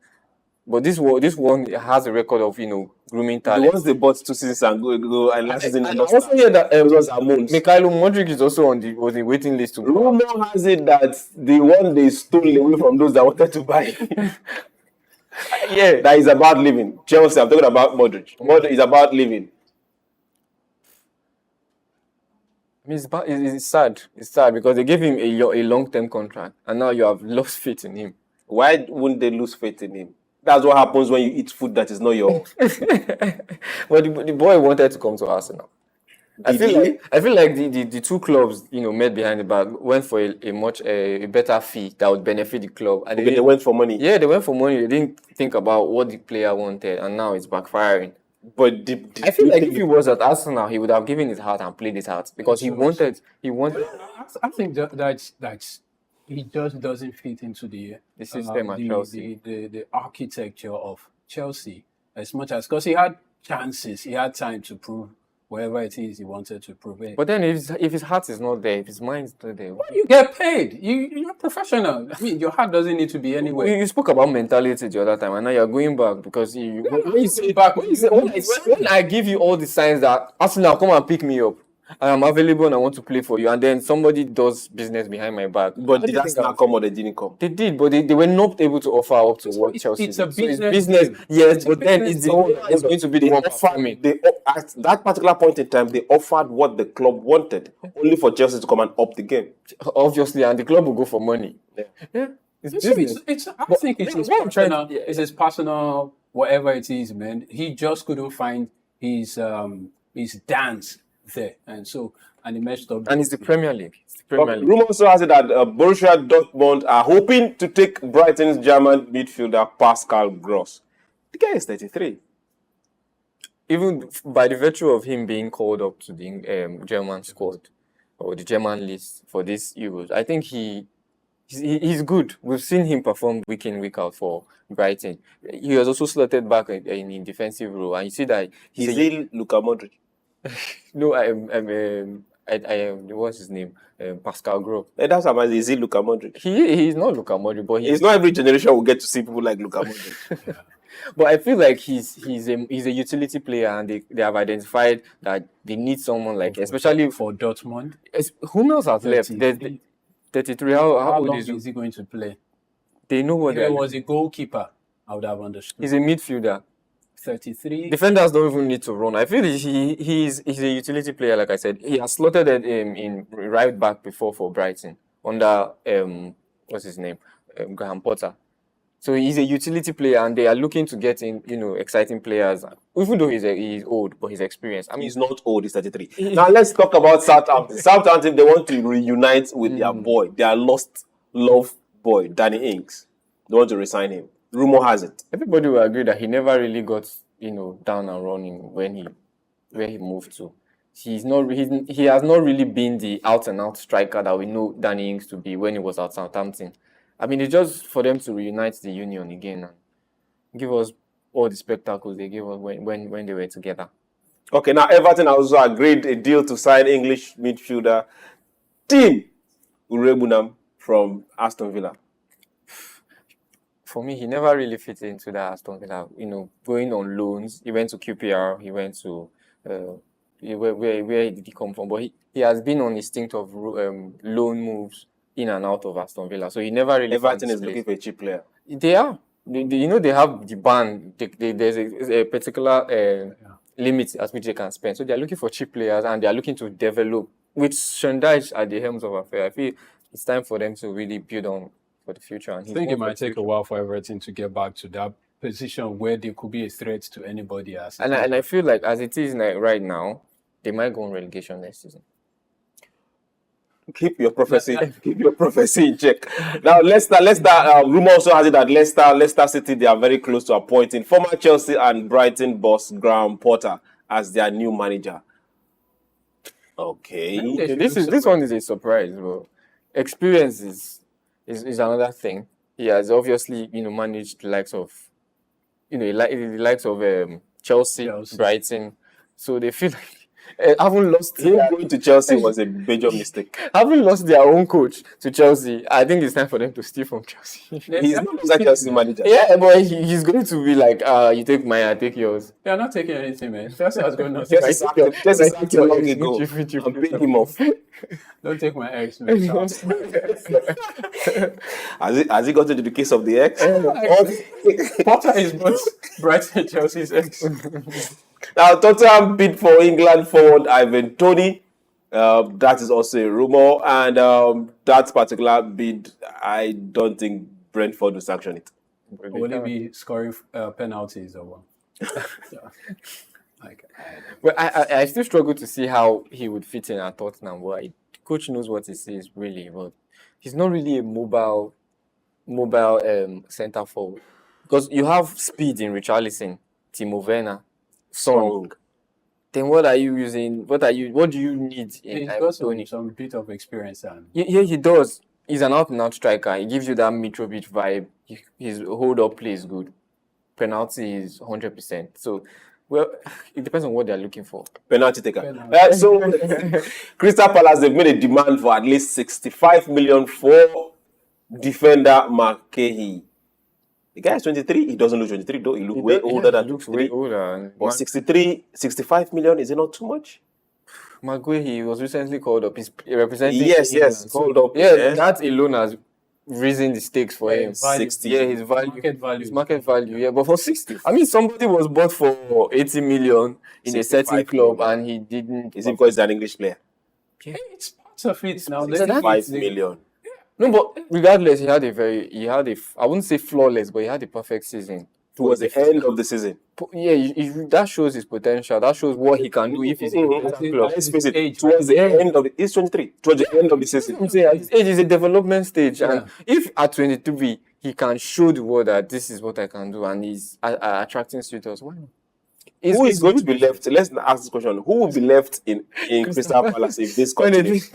But this one has a record of grooming The talent. ones they bought 2 seasons ago and last season. I also hear that was Amounts. Mikhailo Modric is also on the waiting list to go. Rumor has it that the one they stole away from those that wanted to buy. Yeah, That is about living. Chelsea, I'm talking about Modric. Modric is about living. I mean, it's sad. It's sad because they gave him a long-term contract, and now you have lost faith in him. Why wouldn't they lose faith in him? That's what happens when you eat food that is not your. But the boy wanted to come to Arsenal. I feel like the two clubs, met behind the back, went for a much better fee that would benefit the club. And They went for money. Yeah, they went for money. They didn't think about what the player wanted, and now it's backfiring. But I feel like if he was at Arsenal, he would have given his heart and played his heart because he wanted. I think that's he just doesn't fit into the system at Chelsea. The architecture of Chelsea as much as because he had chances, he had time to prove wherever it is he wanted to prove it. But then if his heart is not there, if his mind is not there, You get paid. You're a professional. I mean, your heart doesn't need to be anywhere. you spoke about mentality the other time, and now you're going back because when I give you all the signs that Arsenal come and pick me up, I am available and I want to play for you, and then somebody does business behind my back. But How do did you that think I'll not come or they didn't come? They did, but they were not able to offer up to what Chelsea it's a did. So business business, deal. yes, It's a but then business it's the deal. owner that's going to be the one performing. At that particular point in time, they offered what the club wanted, only for Chelsea to come and up the game. Obviously, and the club will go for money. Yeah. It's business. I think it's his what I'm trying personal, to- it's his personal, whatever it is, man. He just couldn't find his dance there, and he messed up. And it's the Premier League. It's the Premier League. Rumor also has it that Borussia Dortmund are hoping to take Brighton's German midfielder Pascal Gross. The guy is 33. Even by the virtue of him being called up to the German squad or the German list for this Euros, I think he's good. We've seen him perform week in, week out for Brighton. He was also slotted back in defensive role, and you see that Is he Luka Modric? no, what's his name? Pascal Gross. That's amazing. Is he Luka Modric? He's not Luka Modric, but It's not every generation will get to see people like Luka Modric. But I feel like he's a utility player, and they have identified that they need someone like, especially for Dortmund. Who else has left? There's 33. How old long is is he going to play? They know what If they're he was a goalkeeper, I would have understood. He's a midfielder. 33. Defenders don't even need to run. I feel he's a utility player, like I said. He has slotted in right back before for Brighton under what's his name? Graham Potter. So he's a utility player, and they are looking to get in, exciting players. Even though he's old, but he's experienced. I mean, He's not old, he's 33. Now let's talk about Southampton. Southampton, they want to reunite with their boy, their lost love boy, Danny Ings. They want to resign him. Rumor has it. everybody will agree that he never really got, down and running where he moved to. He has not really been the out and out striker that we know Danny Ings to be when he was at Southampton. I mean, it's just for them to reunite the union again and give us all the spectacles they gave us when they were together. Okay, now Everton also agreed a deal to sign English midfielder Tim Urebunam from Aston Villa. For me, he never really fit into that Aston Villa. Going on loans, he went to QPR, he went to where did he come from? But he has been on instinct of loan moves in and out of Aston Villa, so he never really. Everton is looking for a cheap player. They are. They have the ban. There's a particular limit at which they can spend. So they are looking for cheap players, and they are looking to develop. With Shandaj at the helms of affairs, I feel it's time for them to really build on for the future. And I think it might take a while for Everton to get back to that position where they could be a threat to anybody else. And I feel like as it is right now, they might go on relegation next season. Keep your prophecy in check. Now, Leicester, rumor also has it that Leicester City, they are very close to appointing former Chelsea and Brighton boss Graham Potter as their new manager. Okay. This one is a surprise, bro. Experience is another thing. He has obviously, managed the likes of, Chelsea, Brighton. So they feel like haven't lost. Him going to Chelsea was a major mistake. Having lost their own coach to Chelsea, I think it's time for them to steal from Chelsea. He's not like Chelsea manager. Yeah, but he's going to be like, you take mine, I take yours. They are not taking anything, man. Chelsea has got nothing. Just exactly long ago. I'm paying him off. Don't take my ex, man. Has he got into the case of the ex? Potter is both Brighton and Chelsea's ex. Now, Tottenham bid for England forward Ivan Toney. That is also a rumor, and that particular bid, I don't think Brentford will sanction it. Will he be scoring penalties or what? Well, I still struggle to see how he would fit in at Tottenham. Well, the coach knows what he sees, really, but he's not really a mobile centre forward. Because you have speed in Richarlison, Timo Werner, Song. Then what are you using? What do you need in He's got some bit of experience. Yeah, he does. He's an out-and-out striker. He gives you that Mitrovic vibe. His hold-up play is good. Penalty is 100%. So, well, it depends on what they're looking for. Penalty taker. So, Crystal Palace, they've made a demand for at least 65 million for defender McKay. The guy is 23. He doesn't look 23 though. He looks way older than. He looks way older. But 65 million, is it not too much? McGuire, he was recently called up. He's representing Yes, England. yes, called up. Yeah, that alone has risen the stakes for him. value. 60. Yeah, his value. Market value. His market value, yeah. But for 60, I mean, somebody was bought for 80 million in a certain 65 club million. and he didn't. Is it because he's an English player? Hey, it's part of it now. So that- 5 million. No, but regardless, I wouldn't say flawless, but he had a perfect season. Towards the end of the season. Yeah, that shows his potential. That shows what he can do if he's in a better club. Let's face it, Age, towards the end of the... He's 23. Towards the end of the season. I'm saying at this age is a development stage, and if at 23 he can show the world that this is what I can do, and he's attracting suitors, why not? Who is going to be left? Let's ask this question. Who will be left in Crystal Palace if this continues?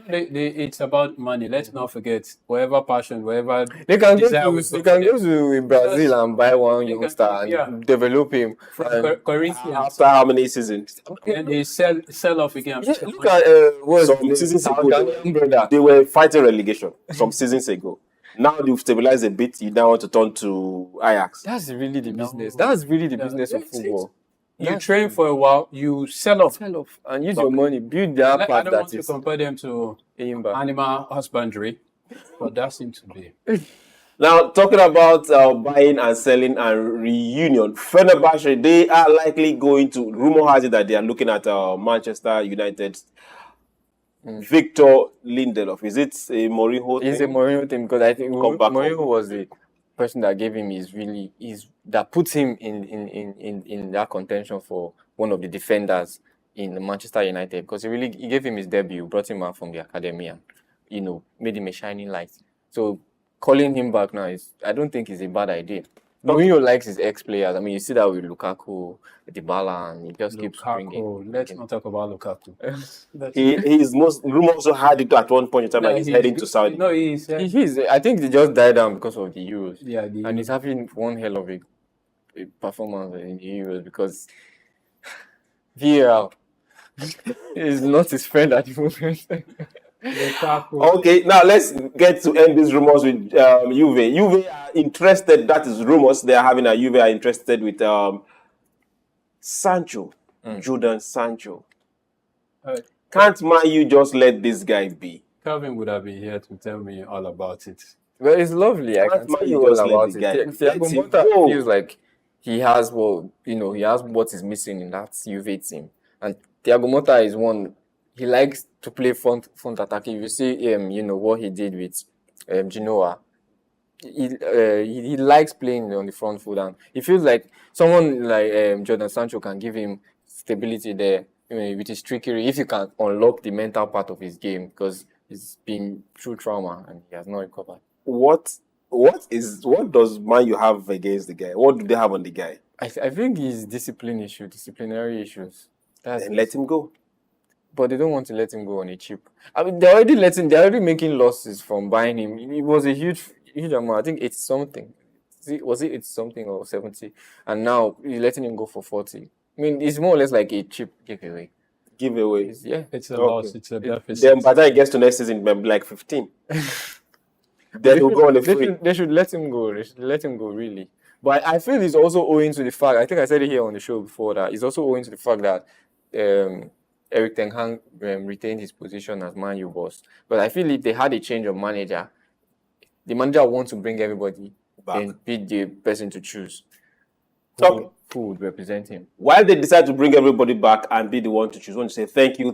It's about money. Let's not forget, whatever passion, whatever They can desire go will to, go Brazil and buy one youngster and develop him. from Corinthians. After how many seasons? And they sell off again. Yeah, look at Some seasons ago, Ghanaian brother. they were fighting relegation some seasons ago. Now they've stabilized a bit. You now want to turn to Ajax. That's really the business. That's really the business of football. You train for a while, you sell off. Sell off and use your money, build that I part don't want that to is compare them to Imba. animal husbandry, but that seems to be. Now, talking about buying and selling and reunion, Fenerbahce, they are likely going to, rumor has it that they are looking at Manchester United. Victor Lindelof. Is it a Mourinho It's a thing? Mourinho thing because I think Come back Mourinho was the person that gave him that puts him in that contention for one of the defenders in Manchester United because he gave him his debut, brought him out from the academy and made him a shining light. So calling him back now I don't think is a bad idea. Mourinho likes his ex-players. I mean, you see that with Lukaku, Dybala, and he just keeps bringing. Lukaku, let's not talk about Lukaku. Rumor also had it at one point in time that he's heading to Saudi. No, he's I think they just died down because of the Euros. yeah. And he's having one hell of a performance in the Euros because VAR is not his friend at the moment. Lukaku. Okay, now let's get to end these rumors with Juve. Juve are interested, that is rumors, they are having a Juve are interested with Sancho, Jordan Sancho. Can't Man U just let this guy be? Calvin would have been here to tell me all about it. Well, it's lovely. I can tell you all Just let about the it. guy- Thiago let him Motta go. feels like he has what is missing in that Juve team. And Thiago Motta is one. He likes to play front attacking. You see what he did with Genoa. He likes playing on the front foot, and he feels like someone like Jordan Sancho can give him stability there. With his trickery, if you can unlock the mental part of his game, because he's been through trauma and he has not recovered. What does Man U have against the guy? What do they have on the guy? I think he's disciplinary issues. Then let him go. But they don't want to let him go on a cheap. I mean, they're already making losses from buying him. It was a huge amount. I think it's something. Was it 80 something or 70? And now you're letting him go for 40. I mean, it's more or less like a cheap giveaway. Giveaway. Yeah. It's a loss. It's a deficit. Then by the time he gets to next season, maybe like 15. Then he'll go on a free. They should let him go. They should let him go, really. But I feel it's also owing to the fact, I think I said it here on the show before, that it's also owing to the fact that Eric Ten Hag retained his position as Man U boss. But I feel if they had a change of manager, the manager wants to bring everybody Back. and be the person to choose who would represent him. While they decide to bring everybody back and be the one to choose, I want to say thank you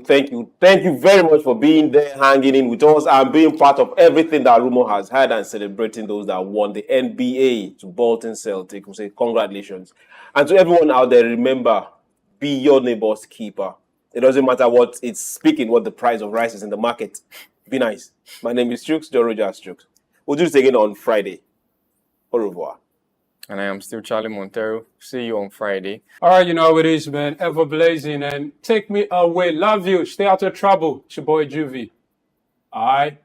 very much for being there, hanging in with us, and being part of everything that Rumo has had and celebrating those that won the NBA to Bolton Celtics. We say congratulations. And to everyone out there, remember, be your neighbor's keeper. It doesn't matter what the price of rice is in the market. Be nice. My name is SOUQ, Roger SOUQ. We'll do this again on Friday. Au revoir. And I am still Charlie Montero. See you on Friday. All right, you know how it is, man. Ever blazing and take me away. Love you. Stay out of trouble. It's your boy Juvie. All right.